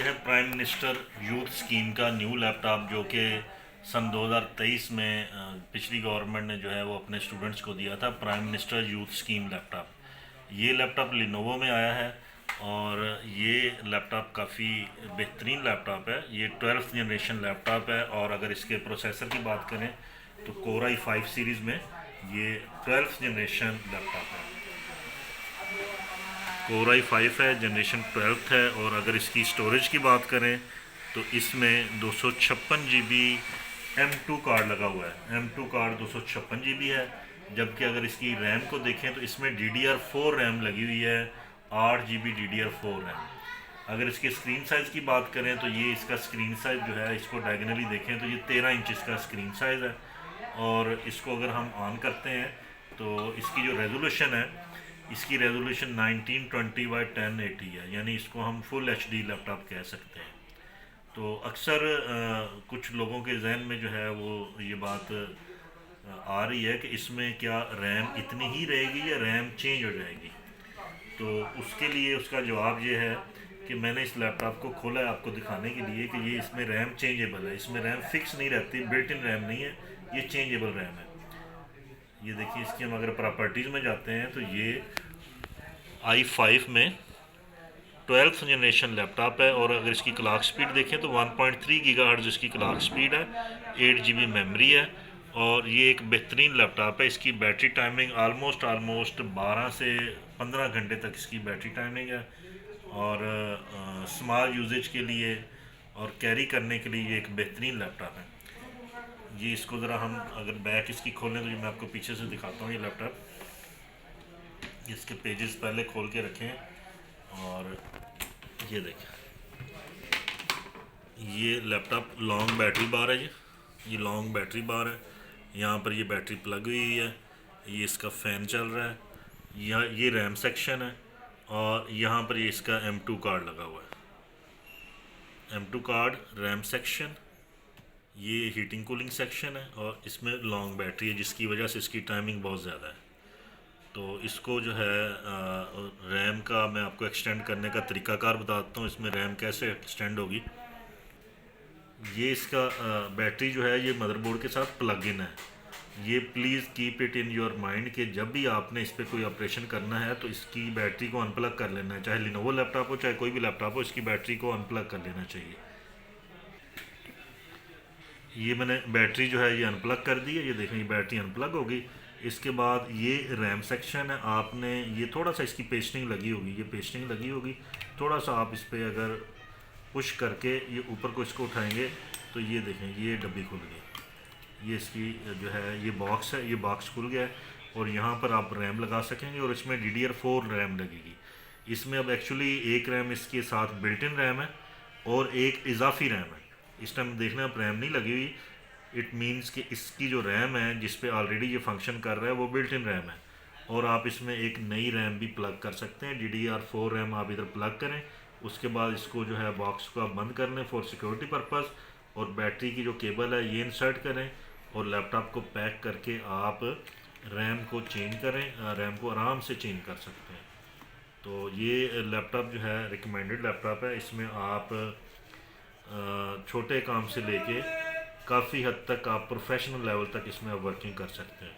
ये है prime minister youth scheme का न्यू लैपटॉप जो कि सन 2023 में पिछली गवर्नमेंट ने जो है वो अपने स्टूडेंट्स को दिया था। Prime minister youth scheme laptop, ये लैपटॉप लिनोवो में आया है और ये लैपटॉप काफ़ी बेहतरीन लैपटॉप है। ये 12th जनरेशन लैपटॉप है और अगर इसके प्रोसेसर की बात करें तो कोर i5 सीरीज़ में ये 12th जनरेशन लैपटॉप है। कोर i5 है, जनरेशन 12th है। और अगर इसकी स्टोरेज की बात करें तो इसमें 256 GB M2 कार्ड लगा हुआ है। M2 कार्ड 256 GB है, जबकि अगर इसकी रैम को देखें तो इसमें DDR4 रैम लगी हुई है, 8 GB DDR4 रैम। अगर इसके स्क्रीन साइज़ की बात करें तो ये इसका स्क्रीन साइज़ जो है, इसको डायगनली देखें तो ये 13 इंच इसका स्क्रीन साइज़ है। और इसको अगर हम ऑन करते हैं तो इसकी जो रेजोल्यूशन है, इसकी रेजोल्यूशन 1920x1080 है, यानी इसको हम फुल HD लैपटॉप कह सकते हैं। तो अक्सर कुछ लोगों के जहन में जो है वो ये बात आ रही है कि इसमें क्या रैम इतनी ही रहेगी या रैम चेंज हो जाएगी। तो उसके लिए उसका जवाब ये है कि मैंने इस लैपटॉप को खोला है आपको दिखाने के लिए कि ये इसमें रैम चेंजेबल है। इसमें रैम फिक्स नहीं रहती, बिल्ट इन रैम नहीं है, ये चेंजेबल रैम है। ये देखिए, इसकी हम अगर प्रॉपर्टीज़ में जाते हैं तो ये i5 में 12th जनरेशन लैपटॉप है। और अगर इसकी क्लॉक स्पीड देखें तो 1.3 गीगाहर्ट्ज़ इसकी क्लॉक स्पीड है, 8 GB मेमोरी है और ये एक बेहतरीन लैपटॉप है। इसकी बैटरी टाइमिंग आलमोस्ट 12 से 15 घंटे तक इसकी बैटरी टाइमिंग है। और स्मॉल यूजेज के लिए और कैरी करने के लिए ये एक बेहतरीन लैपटॉप है। ये इसको ज़रा हम अगर बैक इसकी खोलें तो ये मैं आपको पीछे से दिखाता हूँ। ये लैपटॉप, इसके पेजेस पहले खोल के रखें और ये देखें, ये लैपटॉप लॉन्ग बैटरी बार है। ये लॉन्ग बैटरी बार है। यहाँ पर ये बैटरी प्लग हुई है, ये इसका फ़ैन चल रहा है। यहाँ ये रैम सेक्शन है और यहाँ पर ये इसका M2 कार्ड लगा हुआ है। M2 कार्ड, रैम सेक्शन, ये हीटिंग कूलिंग सेक्शन है और इसमें लॉन्ग बैटरी है जिसकी वजह से इसकी टाइमिंग बहुत ज़्यादा है। तो इसको जो है रैम का मैं आपको एक्सटेंड करने का तरीकाकार बताता हूँ। इसमें रैम कैसे एक्सटेंड होगी। ये इसका बैटरी जो है ये मदरबोर्ड के साथ प्लग इन है। ये please keep it in your mind कि जब भी आपने इस पर कोई ऑपरेशन करना है तो इसकी बैटरी को अनप्लग कर लेना है। चाहे लिनोवो लैपटॉप हो चाहे कोई भी लैपटॉप हो, इसकी बैटरी को अनप्लग कर लेना चाहिए। ये मैंने बैटरी जो है ये अनप्लग कर दी है। ये देखें, ये बैटरी अनप्लग होगी। इसके बाद ये रैम सेक्शन है। आपने ये थोड़ा सा इसकी पेस्टिंग लगी होगी, ये पेस्टिंग लगी होगी, थोड़ा सा आप इस पर अगर पुश करके ये ऊपर को इसको उठाएंगे तो ये देखें, ये डब्बी खुल गई। ये इसकी जो है ये बॉक्स है, ये बॉक्स खुल गया है और यहाँ पर आप रैम लगा सकेंगे और इसमें DDR4 रैम लगेगी। इसमें अब एक्चुअली एक रैम इसके साथ बिल्ट इन रैम है और एक इजाफी रैम है। इस टाइम देखना आप रैम नहीं लगी हुई, इट मीन्स कि इसकी जो रैम है जिस पे ऑलरेडी ये फंक्शन कर रहा है वो बिल्ट इन रैम है। और आप इसमें एक नई रैम भी प्लग कर सकते हैं। DDR4 रैम आप इधर प्लग करें, उसके बाद इसको जो है बॉक्स को आप बंद कर लें फॉर सिक्योरिटी पर्पज़ और बैटरी की जो केबल है ये इंसर्ट करें और लैपटॉप को पैक करके आप रैम को चेंज करें, रैम को आराम से चेंज कर सकते हैं। तो ये लैपटॉप जो है रिकमेंडेड लैपटॉप है। इसमें आप छोटे काम से लेके काफ़ी हद तक आप प्रोफेशनल लेवल तक इसमें आप वर्किंग कर सकते हैं।